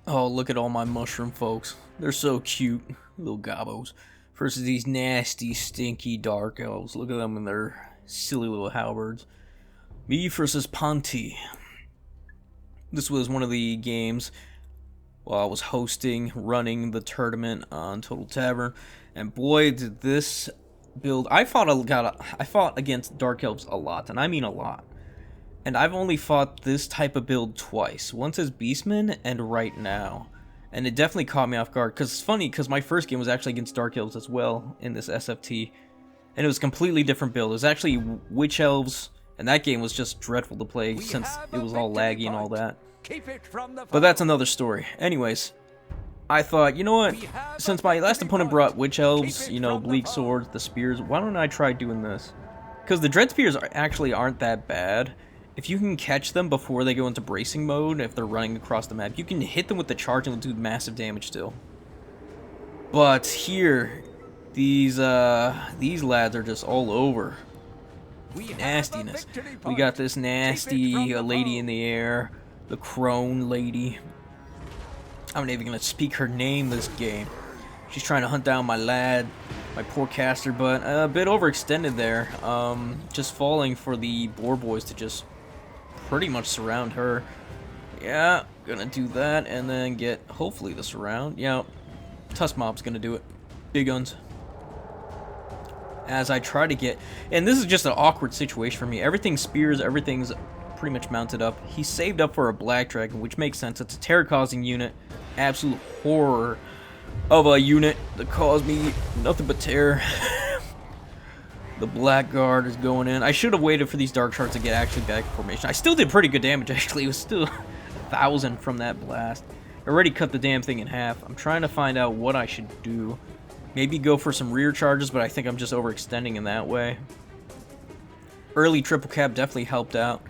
Oh, look at all my mushroom folks. They're so cute. Little gobbos. Versus these nasty, stinky dark elves. Look at them in their silly little halberds. Me versus Ponty. This was one of the games while I was running the tournament on Total Tavern. And boy, did this build... I fought against Dark Elves a lot, and I mean a lot. And I've only fought this type of build twice. Once as Beastman and right now. And it definitely caught me off guard. Because it's funny, because my first game was actually against Dark Elves as well in this SFT. And it was a completely different build. It was actually Witch Elves. And that game was just dreadful to play since it was all laggy and all that. But that's another story. Anyways, I thought, you know what? Since my last opponent brought Witch Elves, you know, Bleak Swords, the Spears, why don't I try doing this? Because the Dread Spears actually aren't that bad. If you can catch them before they go into bracing mode, if they're running across the map, you can hit them with the charge and do massive damage still. But here, these lads are just all over. Nastiness. We got this nasty lady in the air, the crone lady. I'm not even gonna speak her name this game. She's trying to hunt down my lad, my poor caster, but a bit overextended there. Just falling for the boar boys to just pretty much surround her. Yeah, gonna do that and then get hopefully the surround. Yeah, Tusk Mob's gonna do it. Big guns. As I try to get, and this is just an awkward situation for me. Everything spears, everything's pretty much mounted up. He saved up for a black dragon, which makes sense. It's a terror-causing unit. Absolute horror of a unit that caused me nothing but terror. The Blackguard is going in. I should have waited for these Dark Shards to get actually back in formation. I still did pretty good damage, actually. It was still 1,000 from that blast. I already cut the damn thing in half. I'm trying to find out what I should do. Maybe go for some rear charges, but I think I'm just overextending in that way. Early triple cap definitely helped out.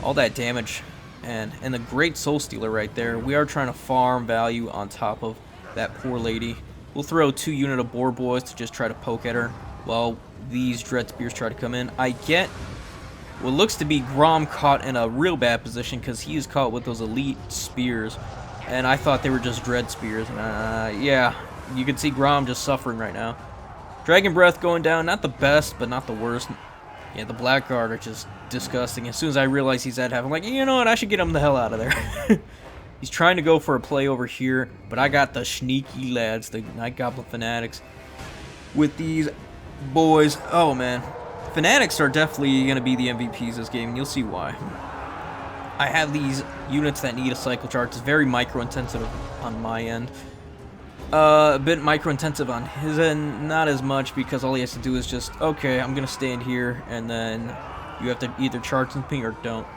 All that damage. And the great Soul Stealer right there. We are trying to farm value on top of that poor lady. We'll throw 2 units of boar boys to just try to poke at her while these Dread Spears try to come in. I get what looks to be Grom caught in a real bad position because he is caught with those elite spears. And I thought they were just Dread Spears. Yeah, you can see Grom just suffering right now. Dragon Breath going down, not the best, but not the worst. Yeah, the Blackguard are just disgusting. As soon as I realize he's at half, I'm like, you know what, I should get him the hell out of there. He's trying to go for a play over here, but I got the sneaky lads, the Night Goblin Fanatics, with these boys. Oh, man. Fanatics are definitely going to be the MVPs this game, and you'll see why. I have these units that need a cycle charge. It's very micro-intensive on my end. A bit micro-intensive on his end, not as much, because all he has to do is just, okay, I'm going to stand here, and then you have to either charge something or don't.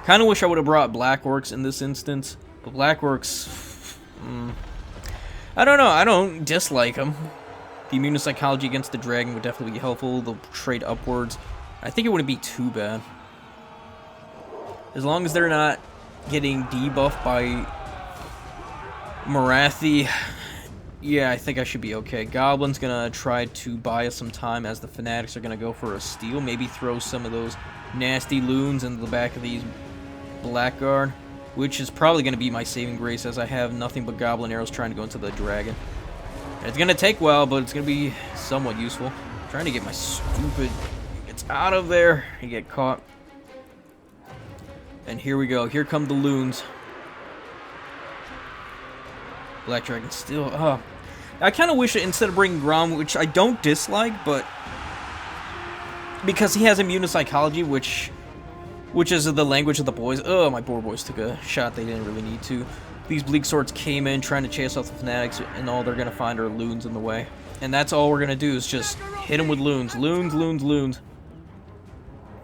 Kind of wish I would have brought Black Orcs in this instance, but Black Orcs, I don't know, I don't dislike them. The immunopsychology against the dragon would definitely be helpful. They'll trade upwards. I think it wouldn't be too bad. As long as they're not getting debuffed by Marathi, yeah, I think I should be okay. Goblin's gonna try to buy us some time as the Fanatics are gonna go for a steal. Maybe throw some of those nasty loons into the back of these Blackguard, which is probably gonna be my saving grace as I have nothing but Goblin arrows trying to go into the dragon. And it's gonna take a while, but it's gonna be somewhat useful. I'm trying to get my stupid... It's out of there. You get caught. And here we go. Here come the loons. Black Dragon still... Oh. I kind of wish it, instead of bringing Grom, which I don't dislike, but... Because he has immunopsychology, which is the language of the boys. Oh, my boar boys took a shot they didn't really need to. These Bleak Swords came in trying to chase off the Fanatics, and all they're going to find are loons in the way. And that's all we're going to do is just hit them with loons. Loons, loons, loons.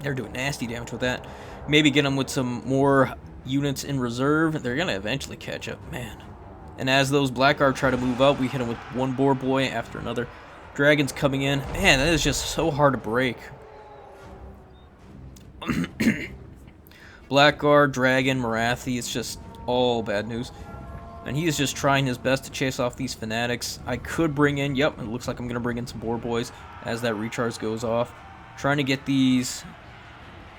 They're doing nasty damage with that. Maybe get them with some more units in reserve. They're going to eventually catch up. Man. And as those Blackguard try to move up, we hit them with one boar boy after another. Dragons coming in. Man, that is just so hard to break. Blackguard, Dragon, Marathi, it's just all bad news. And he is just trying his best to chase off these Fanatics. I could bring in, yep, it looks like I'm going to bring in some boar boys as that recharge goes off. Trying to get these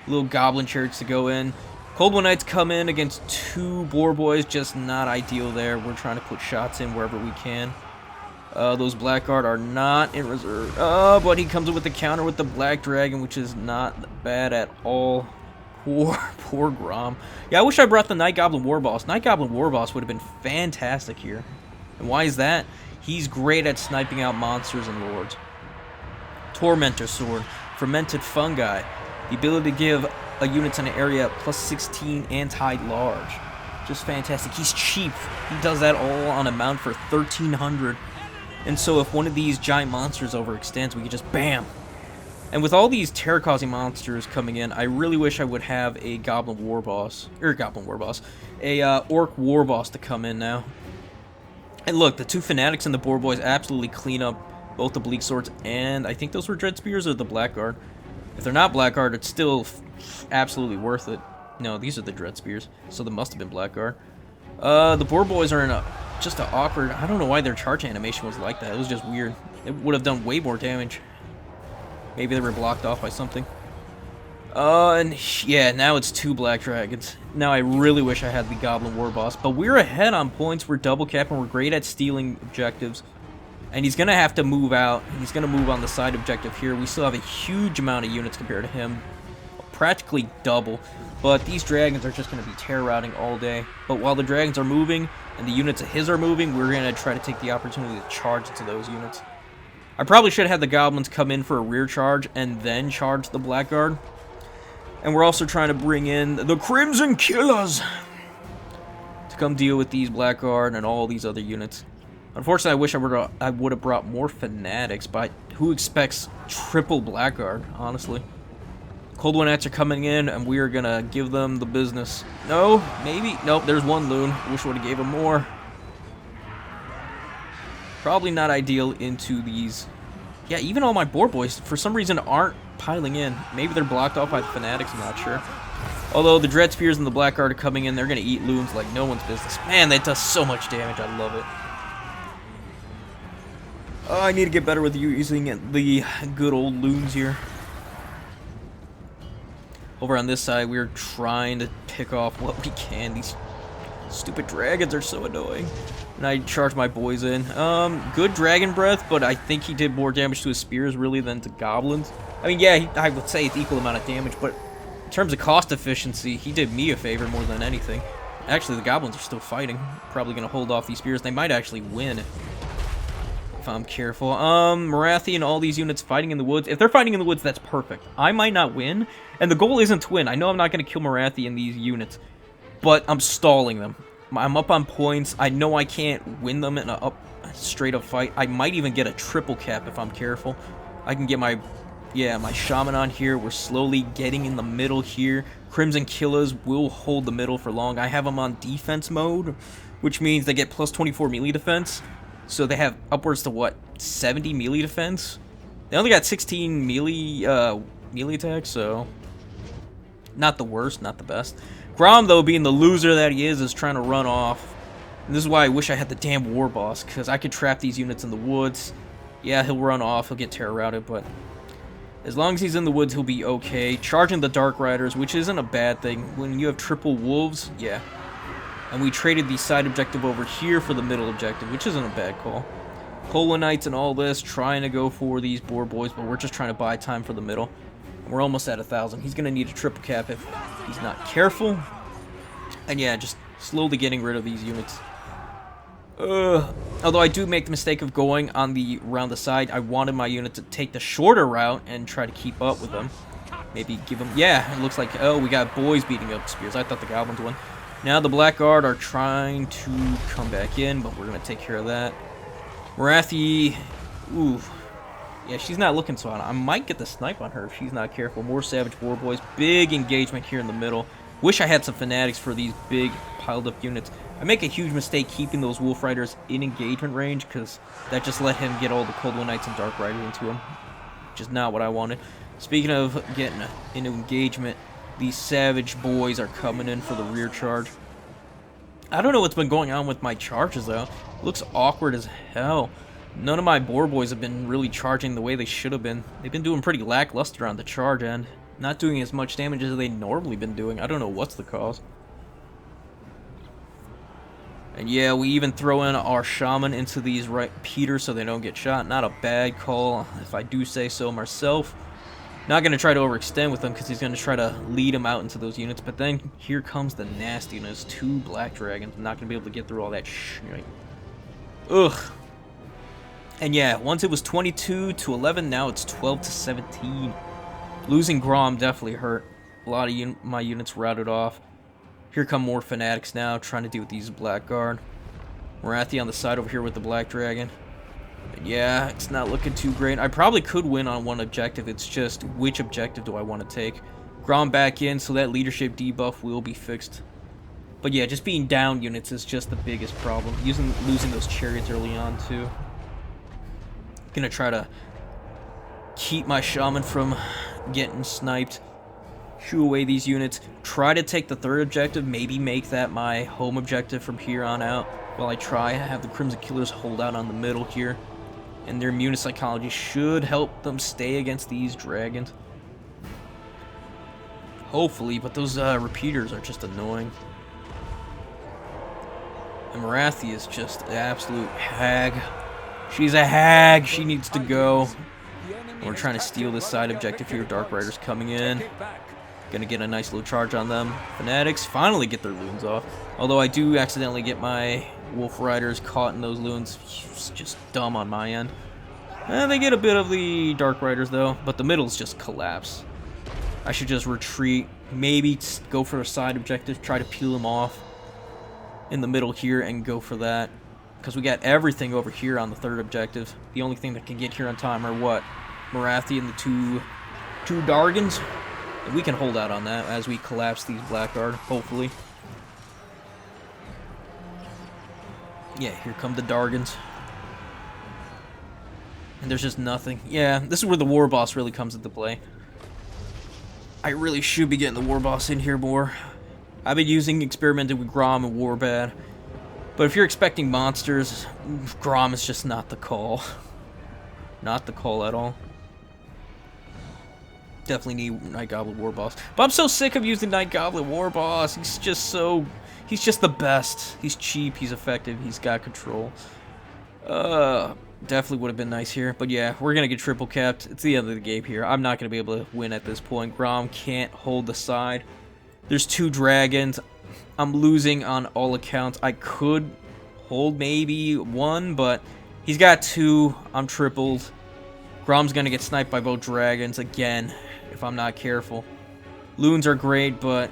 little Goblin Chariots to go in. Cold One Knights come in against 2 Boar Boys, just not ideal there. We're trying to put shots in wherever we can. Those Blackguard are not in reserve. But he comes in with the counter with the Black Dragon, which is not bad at all. Poor Grom. Yeah, I wish I brought the Night Goblin Warboss. Night Goblin Warboss would have been fantastic here. And why is that? He's great at sniping out monsters and lords. Tormentor Sword. Fermented Fungi. The ability to give a unit in an area plus 16 anti-large. Just fantastic. He's cheap. He does that all on a mount for 1,300. And so if one of these giant monsters overextends, we can just BAM! And with all these terror-causing monsters coming in, I really wish I would have a Goblin Warboss. A Orc Warboss to come in now. And look, the 2 Fanatics and the Boar Boys absolutely clean up both the Bleak Swords and I think those were Dread Spears or the Blackguard. If they're not Blackguard, it's still absolutely worth it. No, these are the Dread Spears, so they must have been Blackguard. The Boar Boys are in just an awkward... I don't know why their charge animation was like that. It was just weird. It would have done way more damage. Maybe they were blocked off by something. And yeah, now it's 2 Black Dragons. Now I really wish I had the Goblin Warboss, but we're ahead on points. We're double capping. We're great at stealing objectives. And he's going to have to move out. He's going to move on the side objective here. We still have a huge amount of units compared to him. Practically double. But these dragons are just going to be terror routing all day. But while the dragons are moving and the units of his are moving, we're going to try to take the opportunity to charge into those units. I probably should have had the goblins come in for a rear charge and then charge the Blackguard. And we're also trying to bring in the Crimson Killers to come deal with these Blackguard and all these other units. Unfortunately, I wish I would have brought more Fanatics, but who expects triple Blackguard, honestly? Cold One Knights are coming in, and we are going to give them the business. No, maybe. Nope, there's 1 loon. Wish I would have gave him more. Probably not ideal into these. Yeah, even all my Boar Boys, for some reason, aren't piling in. Maybe they're blocked off by the Fanatics, I'm not sure. Although the Dread Spears and the Blackguard are coming in, they're going to eat loons like no one's business. Man, that does so much damage. I love it. Oh, I need to get better with using the good old loons here. Over on this side, we're trying to pick off what we can. These stupid dragons are so annoying. And I charge my boys in. Good Dragon Breath, but I think he did more damage to his spears, really, than to goblins. I mean, yeah, I would say it's equal amount of damage, but in terms of cost efficiency, he did me a favor more than anything. Actually, the goblins are still fighting. Probably going to hold off these spears. They might actually win. If I'm careful. Marathi and all these units fighting in the woods. If they're fighting in the woods, that's perfect. I might not win, and the goal isn't to win. I know I'm not going to kill Marathi in these units, but I'm stalling them. I'm up on points. I know I can't win them in a straight up fight. I might even get a triple cap if I'm careful. I can get my shaman on here. We're slowly getting in the middle here. Crimson Killers will hold the middle for long. I have them on defense mode, which means they get plus 24 melee defense. So they have upwards to, what, 70 melee defense? They only got 16 melee attacks, so not the worst, not the best. Grom, though, being the loser that he is trying to run off. And this is why I wish I had the damn war boss, because I could trap these units in the woods. Yeah, he'll run off, he'll get terror routed, but as long as he's in the woods, he'll be okay. Charging the Dark Riders, which isn't a bad thing. When you have triple wolves, yeah. And we traded the side objective over here for the middle objective, which isn't a bad call. Cold Knights and all this, trying to go for these Boar Boys, but we're just trying to buy time for the middle. And we're almost at 1,000. He's going to need a triple cap if he's not careful. And yeah, just slowly getting rid of these units. Although I do make the mistake of going on around the side, I wanted my unit to take the shorter route and try to keep up with them. Maybe give them... Yeah, it looks like... Oh, we got boys beating up spears. I thought the goblins won. Now the Blackguard are trying to come back in, but we're going to take care of that. Marathi, ooh. Yeah, she's not looking so hot. I might get the snipe on her if she's not careful. More Savage War Boys. Big engagement here in the middle. Wish I had some Fanatics for these big piled up units. I make a huge mistake keeping those Wolf Riders in engagement range, because that just let him get all the Cold One Knights and Dark Riders into him. Which is not what I wanted. Speaking of getting into engagement, these Savage Boys are coming in for the rear charge. I don't know what's been going on with my charges, though. It looks awkward as hell. None of my Boar Boys have been really charging the way they should have been. They've been doing pretty lackluster on the charge end. Not doing as much damage as they normally been doing. I don't know what's the cause. And yeah, we even throw in our shaman into these repeaters so they don't get shot. Not a bad call, if I do say so myself. Not going to try to overextend with him because he's going to try to lead him out into those units. But then here comes the nastiness. 2 black dragons. I'm not going to be able to get through all that shit. Ugh. And yeah, once it was 22 to 11, now it's 12 to 17. Losing Grom definitely hurt. A lot of my units routed off. Here come more fanatics now, trying to deal with these blackguard. Marathi on the side over here with the black dragon. And yeah, it's not looking too great. I probably could win on one objective. It's just, which objective do I want to take? Grom back in, so that leadership debuff will be fixed. But yeah, just being down units is just the biggest problem. Losing those chariots early on, too. Gonna try to keep my shaman from getting sniped. Shoo away these units. Try to take the 3rd objective. Maybe make that my home objective from here on out. While I try, I have the Crimson Killers hold out on the middle here. And their immune psychology should help them stay against these dragons. Hopefully, but those repeaters are just annoying. And Marathi is just an absolute hag. She's a hag. She needs to go. We're trying to steal this side objective here. Dark Riders coming in. Gonna get a nice little charge on them. Fanatics finally get their loons off. Although I do accidentally get my Wolf Riders caught in those loons. It's just dumb on my end. They get a bit of the Dark Riders though, but the middles just collapse. I should just retreat. Maybe go for a side objective. Try to peel them off in the middle here and go for that. Because we got everything over here on the 3rd objective. The only thing that can get here on time are what? Marathi and the two Dargans. And we can hold out on that as we collapse these Blackguard, hopefully. Yeah, here come the Dargans. And there's just nothing. Yeah, this is where the War Boss really comes into play. I really should be getting the War Boss in here more. I've been experimenting with Grom and Warbad. But if you're expecting monsters, Grom is just not the call. Not the call at all. Definitely need Night Goblin War Boss. But I'm so sick of using Night Goblin War Boss. He's just the best. He's cheap, he's effective, he's got control. Definitely would have been nice here. But yeah, we're going to get triple capped. It's the end of the game here. I'm not going to be able to win at this point. Grom can't hold the side. There's 2 dragons. I'm losing on all accounts. I could hold maybe 1, but he's got 2. I'm tripled. Grom's going to get sniped by both dragons again if I'm not careful. Loons are great, but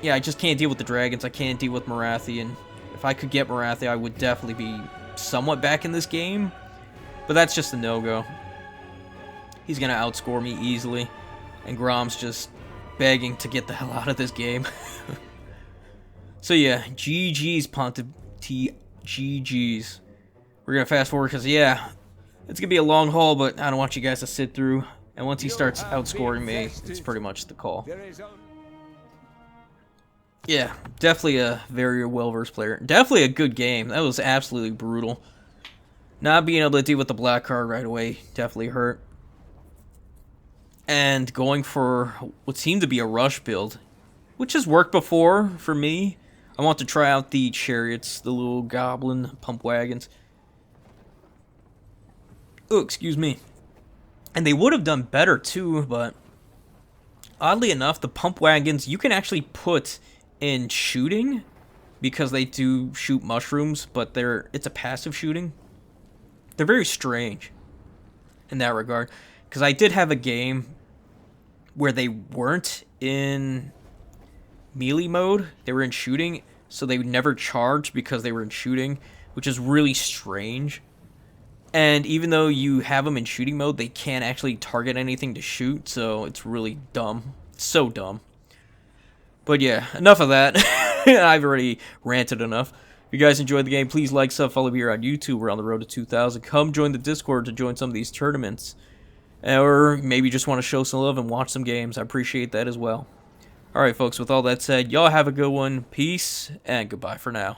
yeah, I just can't deal with the dragons. I can't deal with Marathi, and if I could get Marathi, I would definitely be somewhat back in this game. But that's just a no-go. He's going to outscore me easily, and Grom's just begging to get the hell out of this game. So yeah, GG's Ponte T. GG's. We're going to fast forward because, yeah, it's going to be a long haul, but I don't want you guys to sit through. And once he starts outscoring me, it's pretty much the call. Yeah, definitely a very well-versed player. Definitely a good game. That was absolutely brutal. Not being able to deal with the black card right away definitely hurt. And going for what seemed to be a rush build, which has worked before for me. I want to try out the chariots, the little goblin pump wagons. Oh, excuse me. And they would have done better too, but oddly enough, the pump wagons you can actually put in shooting because they do shoot mushrooms, but it's a passive shooting. They're very strange in that regard, because I did have a game where they weren't in melee mode, they were in shooting, so they would never charge because they were in shooting, which is really strange. And even though you have them in shooting mode, they can't actually target anything to shoot, so it's really dumb. It's so dumb. But yeah, enough of that. I've already ranted enough. If you guys enjoyed the game, please like, sub, follow me here on YouTube. We're on the road to 2,000. Come join the Discord to join some of these tournaments. Or maybe just want to show some love and watch some games. I appreciate that as well. Alright folks, with all that said, y'all have a good one. Peace, and goodbye for now.